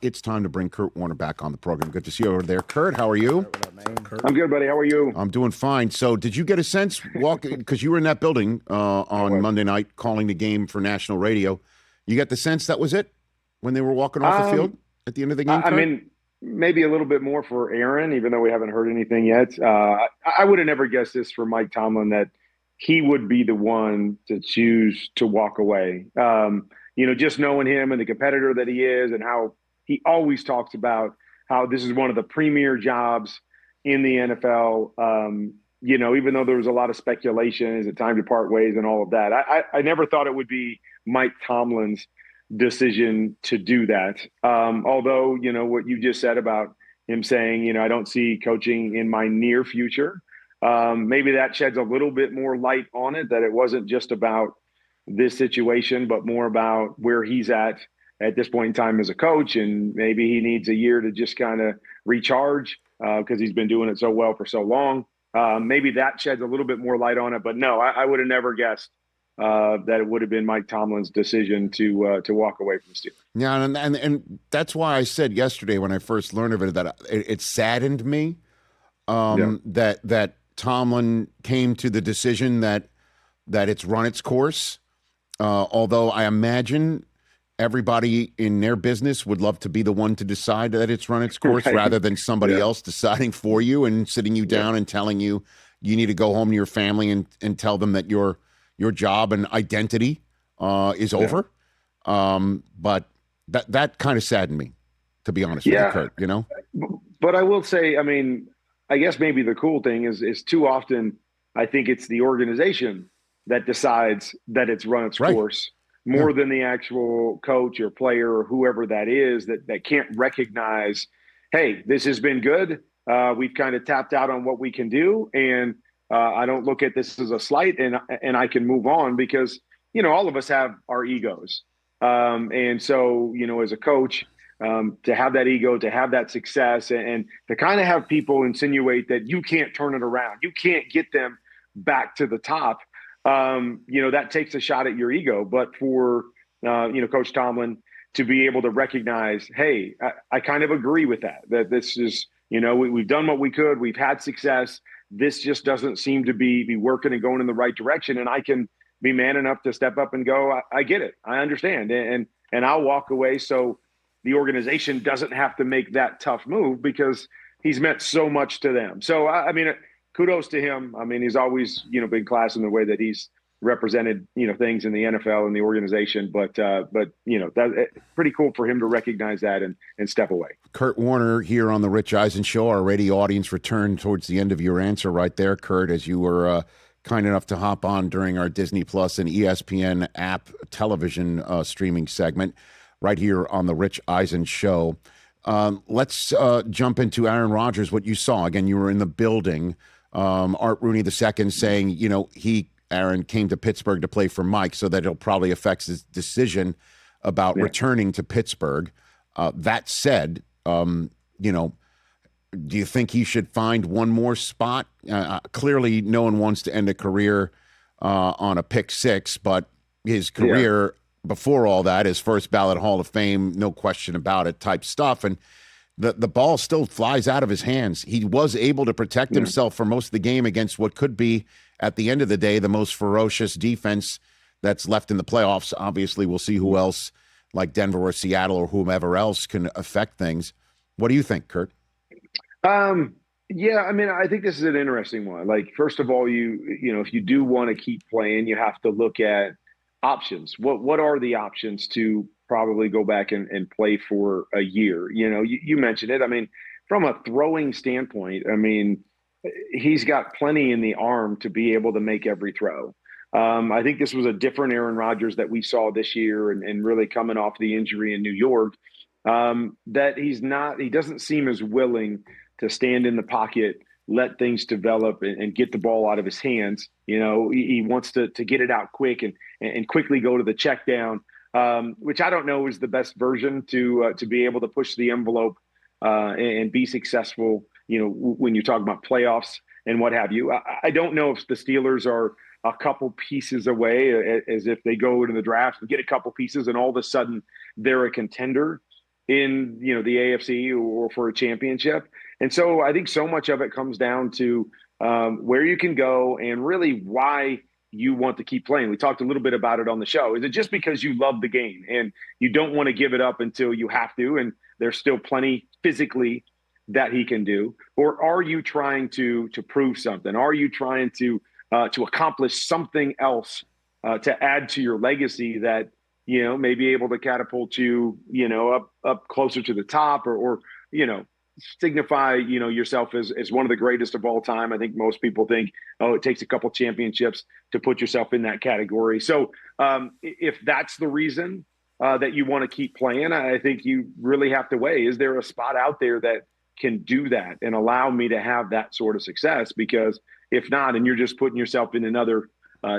It's time to bring Kurt Warner back on the program. Good to see you over there. Kurt, how are you? What up, man? I'm good, buddy. How are you? I'm doing fine. So did you get a sense, because you were in that building on Monday night calling the game for national radio, you get the sense that was it when they were walking off the field at the end of the game? I mean, maybe a little bit more for Aaron, even though we haven't heard anything yet. I would have never guessed this for Mike Tomlin, that he would be the one to choose to walk away. Just knowing him and the competitor that he is, and how he always talks about how this is one of the premier jobs in the NFL. Even though there was a lot of speculation, is it time to part ways and all of that? I never thought it would be Mike Tomlin's decision to do that. Although, what you just said about him saying, I don't see coaching in my near future. Maybe that sheds a little bit more light on it, that it wasn't just about this situation, but more about where he's at this point in time as a coach. And maybe he needs a year to just kind of recharge because he's been doing it so well for so long. Maybe that sheds a little bit more light on it. But no, I would have never guessed that it would have been Mike Tomlin's decision to walk away from the Steelers. Yeah, and that's why I said yesterday when I first learned of it that it saddened me that Tomlin came to the decision that it's run its course. Although I imagine everybody in their business would love to be the one to decide that it's run its course rather than somebody else deciding for you and sitting you down and telling you need to go home to your family and tell them that your job and identity is over. But that kind of saddened me, to be honest with you, Kurt, But I will say, I mean, I guess maybe the cool thing is too often I think it's the organization that decides that it's run its course more than the actual coach or player or whoever that is that can't recognize, hey, this has been good. We've kind of tapped out on what we can do. And I don't look at this as a slight, and I can move on because, all of us have our egos. And so, as a coach, to have that ego, to have that success, and to kind of have people insinuate that you can't turn it around, you can't get them back to the top, that takes a shot at your ego. But for, Coach Tomlin to be able to recognize, hey, I kind of agree with that this is, we've done what we could. We've had success. This just doesn't seem to be working and going in the right direction. And I can be man enough to step up and go, I get it. I understand. And I'll walk away. So the organization doesn't have to make that tough move because he's meant so much to them. So, I mean, kudos to him. I mean, he's always, been class in the way that he's represented, things in the NFL and the organization. But that's pretty cool for him to recognize that and step away. Kurt Warner here on the Rich Eisen Show. Our radio audience returned towards the end of your answer right there, Kurt, as you were kind enough to hop on during our Disney Plus and ESPN app television streaming segment right here on the Rich Eisen Show. Let's jump into Aaron Rodgers, what you saw. Again, you were in the building. Art Rooney II saying, Aaron came to Pittsburgh to play for Mike, so that it'll probably affect his decision about returning to Pittsburgh. That said, do you think he should find one more spot? Clearly, no one wants to end a career on a pick six, but his career before all that is first ballot Hall of Fame, no question about it type stuff. And the ball still flies out of his hands. He was able to protect himself for most of the game against what could be, at the end of the day, the most ferocious defense that's left in the playoffs. Obviously, we'll see who else, like Denver or Seattle or whomever else, can affect things. What do you think, Kurt? Yeah, I mean, I think this is an interesting one. Like, first of all, if you do want to keep playing, you have to look at options. What are the options to probably go back and play for a year? You mentioned it. I mean, from a throwing standpoint, I mean, he's got plenty in the arm to be able to make every throw. I think this was a different Aaron Rodgers that we saw this year and really coming off the injury in New York, that he doesn't seem as willing to stand in the pocket, let things develop and get the ball out of his hands. He wants to get it out quick and quickly go to the check down, which I don't know is the best version to be able to push the envelope and be successful, when you talk about playoffs and what have you. I don't know if the Steelers are a couple pieces away, as if they go into the draft and get a couple pieces and all of a sudden they're a contender. in, the AFC or for a championship. And so I think so much of it comes down to where you can go and really why you want to keep playing. We talked a little bit about it on the show. Is it just because you love the game and you don't want to give it up until you have to, and there's still plenty physically that he can do? Or are you trying to prove something? Are you trying to accomplish something else to add to your legacy that, may be able to catapult you, up closer to the top or signify, yourself as one of the greatest of all time? I think most people think, it takes a couple championships to put yourself in that category. So if that's the reason that you want to keep playing, I think you really have to weigh, is there a spot out there that can do that and allow me to have that sort of success? Because if not, and you're just putting yourself in another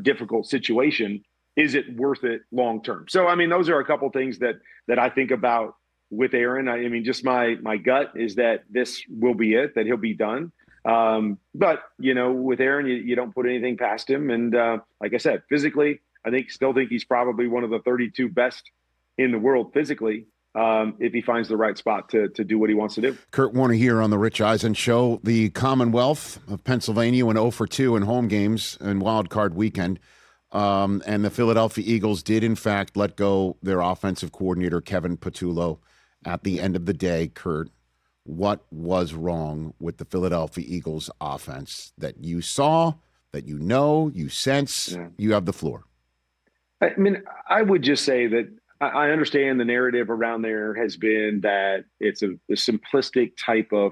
difficult situation, is it worth it long term? So, those are a couple things that I think about with Aaron. Just my gut is that this will be it, that he'll be done. But, with Aaron, you don't put anything past him. And like I said, physically, still think he's probably one of the 32 best in the world physically, if he finds the right spot to do what he wants to do. Kurt Warner here on the Rich Eisen Show. The Commonwealth of Pennsylvania went 0-for-2 in home games in Wild Card Weekend. And the Philadelphia Eagles did, in fact, let go their offensive coordinator, Kevin Patullo, at the end of the day. Kurt, what was wrong with the Philadelphia Eagles offense that you saw, that you sense? Yeah. You have the floor. I would just say that I understand the narrative around there has been that it's a simplistic type of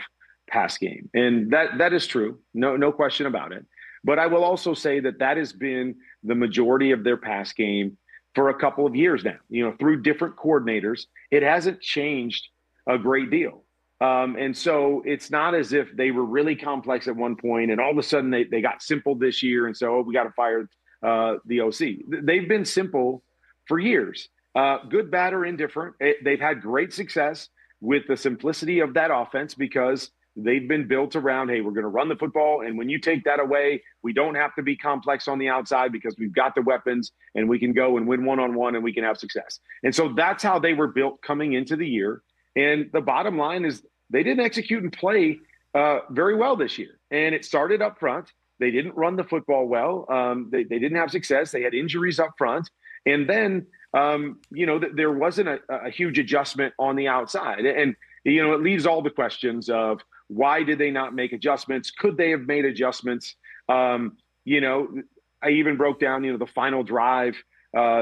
pass game. And that is true. No question about it. But I will also say that has been the majority of their pass game for a couple of years now, through different coordinators. It hasn't changed a great deal. And so it's not as if they were really complex at one point and all of a sudden they got simple this year. And so, we got to fire the OC. They've been simple for years, good, bad, or indifferent. They've had great success with the simplicity of that offense because they've been built around, hey, we're going to run the football. And when you take that away, we don't have to be complex on the outside because we've got the weapons and we can go and win one-on-one and we can have success. And so that's how they were built coming into the year. And the bottom line is they didn't execute and play very well this year. And it started up front. They didn't run the football well. They didn't have success. They had injuries up front. And then, there wasn't a huge adjustment on the outside. And, it leaves all the questions of, why did they not make adjustments? Could they have made adjustments? I even broke down, the final drive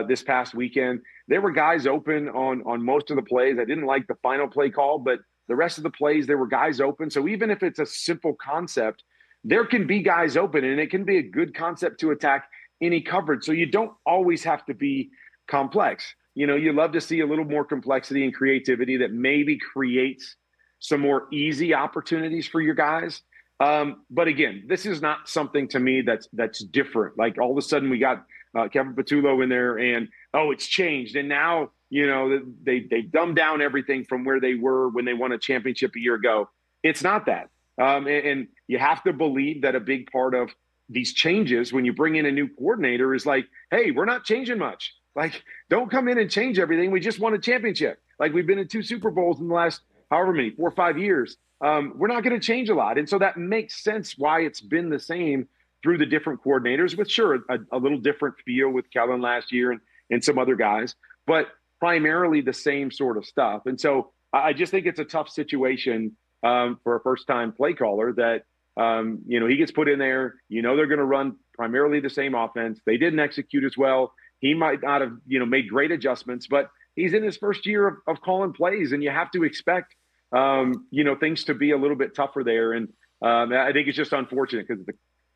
this past weekend. There were guys open on most of the plays. I didn't like the final play call, but the rest of the plays, there were guys open. So even if it's a simple concept, there can be guys open, and it can be a good concept to attack any coverage. So you don't always have to be complex. You love to see a little more complexity and creativity that maybe creates some more easy opportunities for your guys. But again, this is not something to me that's different. Like all of a sudden we got Kevin Patullo in there and, it's changed. And now, they dumbed down everything from where they were when they won a championship a year ago. It's not that. And you have to believe that a big part of these changes when you bring in a new coordinator is like, hey, we're not changing much. Like, don't come in and change everything. We just won a championship. Like, we've been in 2 Super Bowls in the last however many, 4 or 5 years. We're not going to change a lot. And so that makes sense why it's been the same through the different coordinators, with sure, a little different feel with Kellen last year and some other guys, but primarily the same sort of stuff. And so I just think it's a tough situation for a first-time play caller that, he gets put in there. They're going to run primarily the same offense. They didn't execute as well. He might not have, made great adjustments, but he's in his first year of calling plays, and you have to expect, things to be a little bit tougher there. And I think it's just unfortunate because,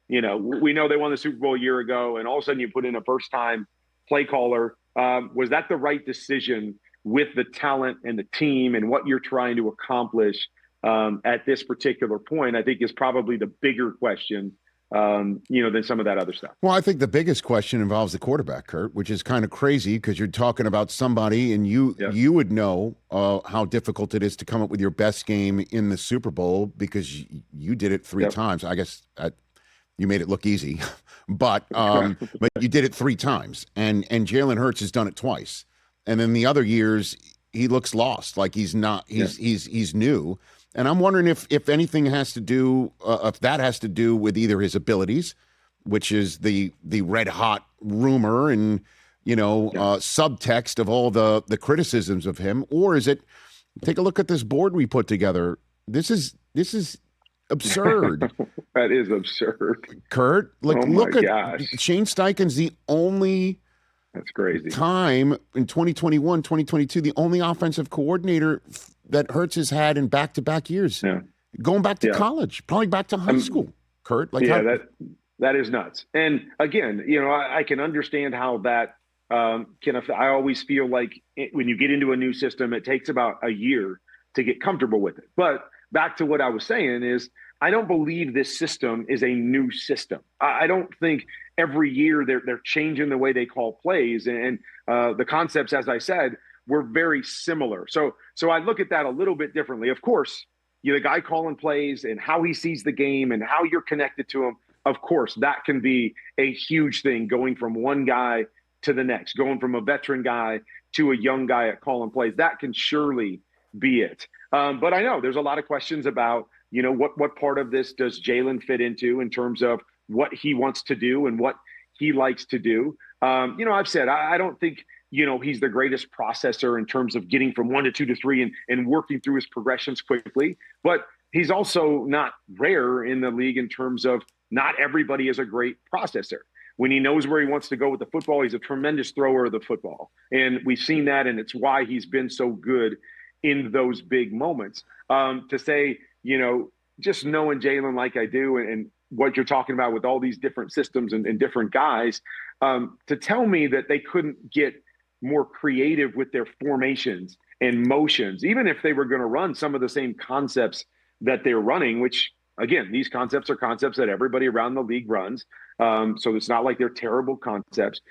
we know they won the Super Bowl a year ago, and all of a sudden you put in a first-time play caller. Was that the right decision with the talent and the team and what you're trying to accomplish at this particular point? I think is probably the bigger question, than some of that other stuff. Well, I think the biggest question involves the quarterback, Kurt, which is kind of crazy because you're talking about somebody and you would know how difficult it is to come up with your best game in the Super Bowl because you did it 3 times. I guess you made it look easy, but you did it 3 times, and Jaylen Hurts has done it twice. And then the other years, he looks lost, like he's not. He's new, and I'm wondering if anything has to do, if that has to do with either his abilities, which is the red hot rumor and subtext of all the criticisms of him, or is it? Take a look at this board we put together. This is absurd. That is absurd, Kurt. Like, look at gosh. Shane Steichen's the only. That's crazy. Time in 2021, 2022, the only offensive coordinator that Hurts has had in back-to-back years. Yeah. Going back to college, probably back to high school, Kurt. Like that is nuts. And again, I can understand how that can affect. I always feel like when you get into a new system, it takes about a year to get comfortable with it. But back to what I was saying is, I don't believe this system is a new system. I don't think every year they're changing the way they call plays, and the concepts, as I said, were very similar. So I look at that a little bit differently. Of course, the guy calling plays and how he sees the game and how you're connected to him. Of course, that can be a huge thing, going from one guy to the next, going from a veteran guy to a young guy at calling plays. That can surely be it. But I know there's a lot of questions about, what part of this does Jaylen fit into in terms of what he wants to do and what he likes to do. I've said, I don't think, he's the greatest processor in terms of getting from 1 to 2 to 3 and working through his progressions quickly. But he's also not rare in the league in terms of not everybody is a great processor. When he knows where he wants to go with the football, he's a tremendous thrower of the football. And we've seen that, and it's why he's been so good in those big moments. To say, just knowing Jaylen like I do and what you're talking about with all these different systems and different guys, to tell me that they couldn't get more creative with their formations and motions, even if they were going to run some of the same concepts that they're running, which, again, these concepts are concepts that everybody around the league runs. So it's not like they're terrible concepts.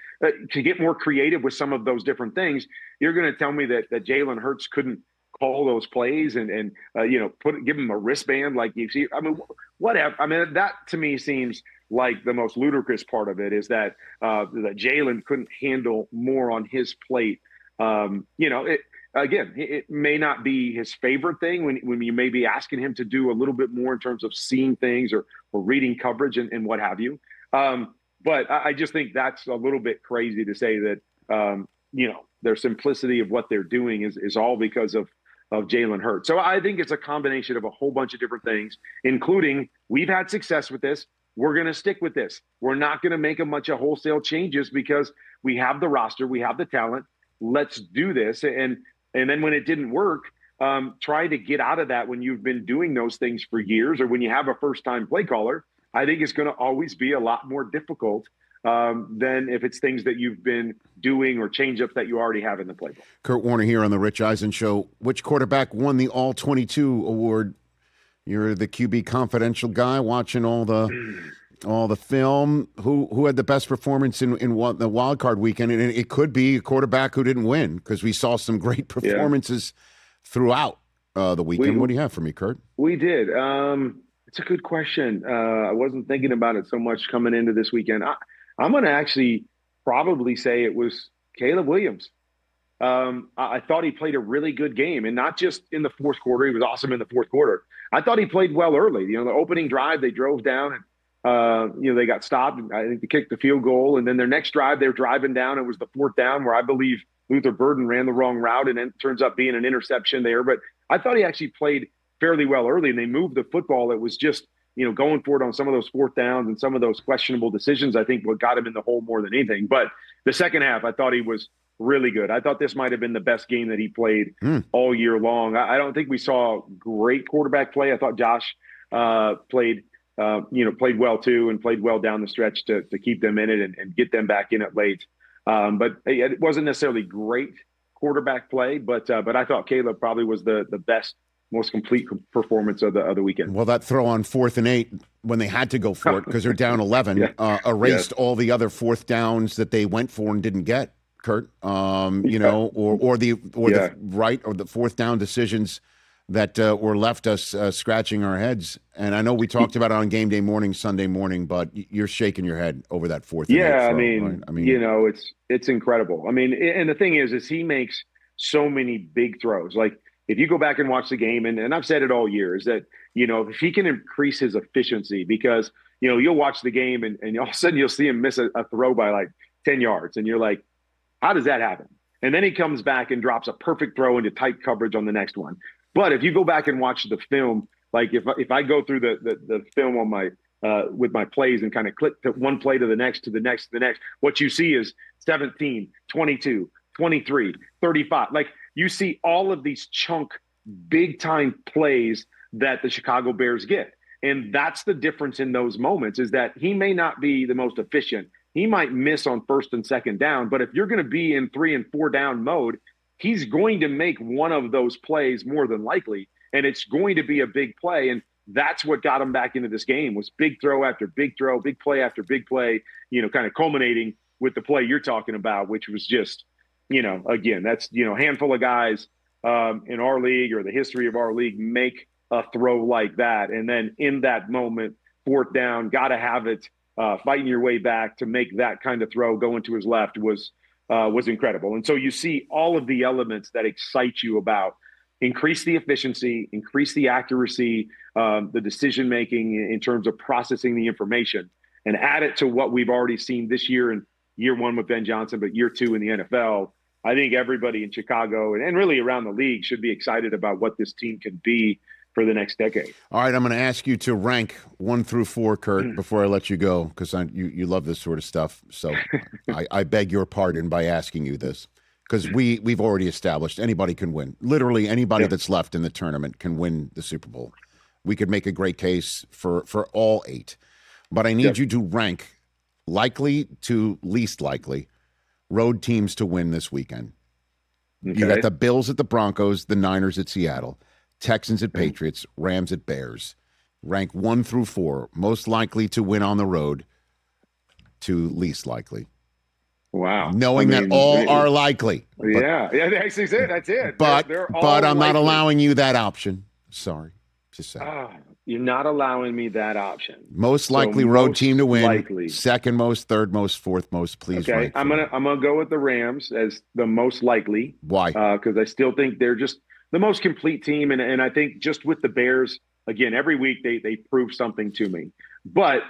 To get more creative with some of those different things, you're going to tell me that Jaylen Hurts couldn't call those plays and give him a wristband like you see. I mean, whatever. I mean, that to me seems like the most ludicrous part of it is that that Jaylen couldn't handle more on his plate. It may not be his favorite thing when you may be asking him to do a little bit more in terms of seeing things or reading coverage and what have you. But I just think that's a little bit crazy to say that, their simplicity of what they're doing is all because of Jaylen Hurts. So I think it's a combination of a whole bunch of different things, including we've had success with this. We're going to stick with this. We're not going to make a bunch of wholesale changes because we have the roster, we have the talent. Let's do this. And then when it didn't work, try to get out of that when you've been doing those things for years, or when you have a first-time play caller. I think it's going to always be a lot more difficult than if it's things that you've been doing or change-ups that you already have in the playbook. Kurt Warner here on the Rich Eisen Show. Which quarterback won the All-22 award? You're the QB confidential guy watching all the film. Who had the best performance in the wild card weekend? And it could be a quarterback who didn't win, because we saw some great performances throughout the weekend. What do you have for me, Kurt? We did. It's a good question. I wasn't thinking about it so much coming into this weekend. I'm going to actually probably say it was Caleb Williams. I thought he played a really good game, and not just in the fourth quarter. He was awesome in the fourth quarter. I thought he played well early. The opening drive, they drove down and they got stopped. I think they kicked the field goal, and then their next drive, they're driving down. It was the fourth down where I believe Luther Burden ran the wrong route, and it turns up being an interception there. But I thought he actually played fairly well early, and they moved the football. It was just, going for it on some of those fourth downs and some of those questionable decisions, I think what got him in the hole more than anything. But the second half, I thought he was really good. I thought this might have been the best game that he played all year long. I don't think we saw great quarterback play. I thought Josh played well too, and played well down the stretch to keep them in it and get them back in it late. But it wasn't necessarily great quarterback play, but I thought Caleb probably was the best, most complete performance of the weekend. Well, that throw on 4th and 8 when they had to go for it because they're down 11 erased all the other fourth downs that they went for and didn't get, Kurt. Or the fourth down decisions that were left us scratching our heads. And I know we talked about it on game day morning, Sunday morning, but you're shaking your head over that 4th and 8 throw, right? I mean, it's incredible. I mean, and the thing is he makes so many big throws. Like if you go back and watch the game, and I've said it all year, is that, if he can increase his efficiency, because, you'll watch the game and all of a sudden you'll see him miss a throw by like 10 yards. And you're like, how does that happen? And then he comes back and drops a perfect throw into tight coverage on the next one. But if you go back and watch the film, like if I go through the film on my with my plays and kind of click to one play to the next, what you see is 17, 22, 23, 35. Like you see all of these chunk, big time plays that the Chicago Bears get. And that's the difference in those moments, is that he may not be the most efficient. He might miss on first and second down, but if you're going to be in 3 and 4 down mode, he's going to make one of those plays more than likely. And it's going to be a big play. And that's what got him back into this game, was big throw after big throw, big play after big play, kind of culminating with the play you're talking about, which was just, again, that's, handful of guys in our league or the history of our league make a throw like that. And then in that moment, fourth down, got to have it, fighting your way back to make that kind of throw going to his left was incredible. And so you see all of the elements that excite you about increase the efficiency, increase the accuracy, the decision-making in terms of processing the information, and add it to what we've already seen this year in year 1 with Ben Johnson, but year 2 in the NFL. I think everybody in Chicago and really around the league should be excited about what this team can be for the next decade. All right, I'm going to ask you to rank 1 through 4, Kurt, before I let you go, because you love this sort of stuff. So I beg your pardon by asking you this, because we've already established anybody can win. Literally anybody that's left in the tournament can win the Super Bowl. We could make a great case for all 8. But I need you to rank likely to least likely road teams to win this weekend. Okay. You got the Bills at the Broncos, the Niners at Seattle, Texans at Patriots, Rams at Bears. Rank 1 through 4, most likely to win on the road to least likely. Wow. Knowing that all are likely. Yeah, actually, that's it. But I'm not likely. allowing you that option. Sorry to say. You're not allowing me that option. Most likely road team to win. Likely. Second most, third most, fourth most. Please. Okay, I'm gonna go with the Rams as the most likely. Why? Because I still think they're just the most complete team, and I think just with the Bears, again, every week they prove something to me. But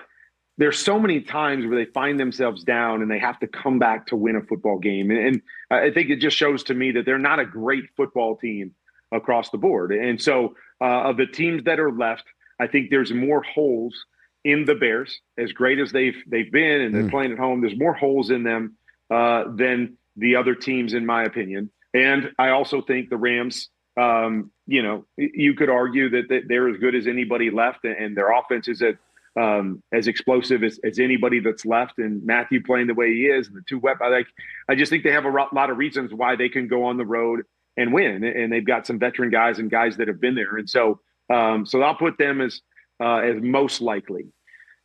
there's so many times where they find themselves down and they have to come back to win a football game, and I think it just shows to me that they're not a great football team across the board. And so of the teams that are left, I think there's more holes in the Bears. As great as they've been and they're playing at home, there's more holes in them than the other teams, in my opinion. And I also think the Rams, you could argue that they're as good as anybody left, and their offense is as explosive as anybody that's left. And Matthew playing the way he is, and the 2 weapons, I just think they have a lot of reasons why they can go on the road and win. And they've got some veteran guys and guys that have been there. And so I'll put them as most likely.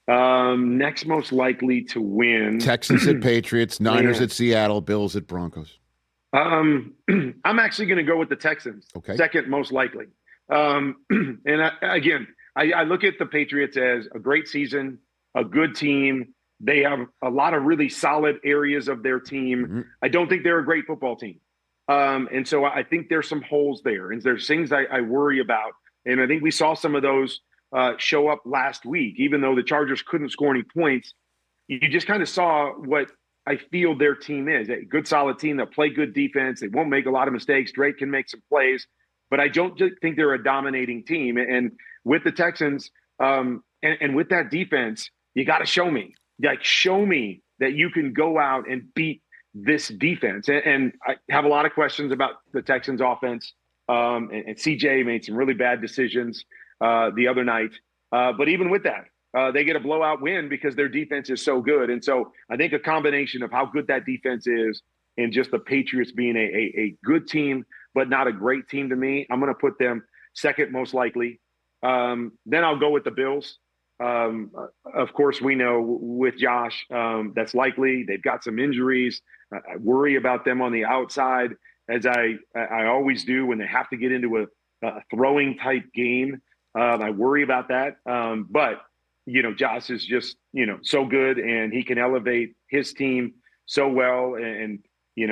Next most likely to win. Texans at Patriots, Niners at Seattle, Bills at Broncos. I'm actually going to go with the Texans. Okay. Second most likely. And I look at the Patriots as a great season, a good team. They have a lot of really solid areas of their team. Mm-hmm. I don't think they're a great football team. And so I think there's some holes there, and there's things I worry about. And I think we saw some of those show up last week. Even though the Chargers couldn't score any points, you just kind of saw what I feel their team is. A good, solid team that play good defense. They won't make a lot of mistakes. Drake can make some plays, but I don't think they're a dominating team. And with the Texans and with that defense, you got to show me. Show me that you can go out and beat this defense. And I have a lot of questions about the Texans offense. And CJ made some really bad decisions the other night. But even with that, they get a blowout win because their defense is so good. And so I think a combination of how good that defense is and just the Patriots being a good team, but not a great team to me, I'm going to put them second most likely. Then I'll go with the Bills. Of course, we know with Josh, that's likely. They've got some injuries. I worry about them on the outside, as I always do when they have to get into a throwing type game. I worry about that. But, Josh is just, so good, and he can elevate his team so well. And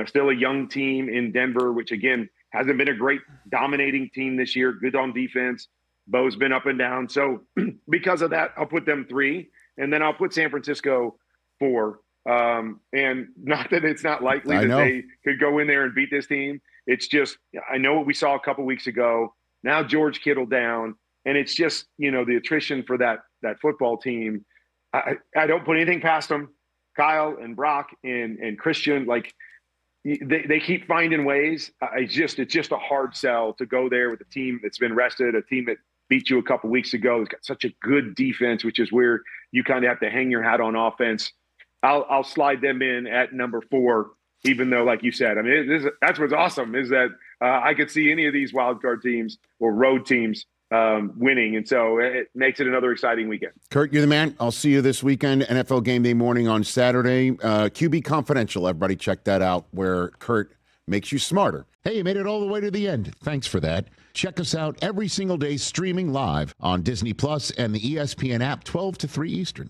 Still a young team in Denver, which again hasn't been a great dominating team this year. Good on defense. Bo's been up and down. So because of that, I'll put them 3, and then I'll put San Francisco 4. And not that it's not likely that they could go in there and beat this team. It's just, I know what we saw a couple weeks ago. Now George Kittle down, and it's just, the attrition for that football team. I don't put anything past them. Kyle and Brock and Christian, like they keep finding ways. It's just a hard sell to go there with a team that's been rested, a team that beat you a couple weeks ago. It's got such a good defense, which is where you kind of have to hang your hat on offense. I'll slide them in at number 4, even though, like you said, I mean, that's what's awesome is that I could see any of these wild card teams or road teams winning. And so it makes it another exciting weekend. Kurt, you're the man. I'll see you this weekend, NFL Game Day morning on Saturday. QB Confidential, everybody check that out, where Kurt makes you smarter. Hey, you made it all the way to the end. Thanks for that. Check us out every single day streaming live on Disney Plus and the ESPN app 12 to 3 Eastern.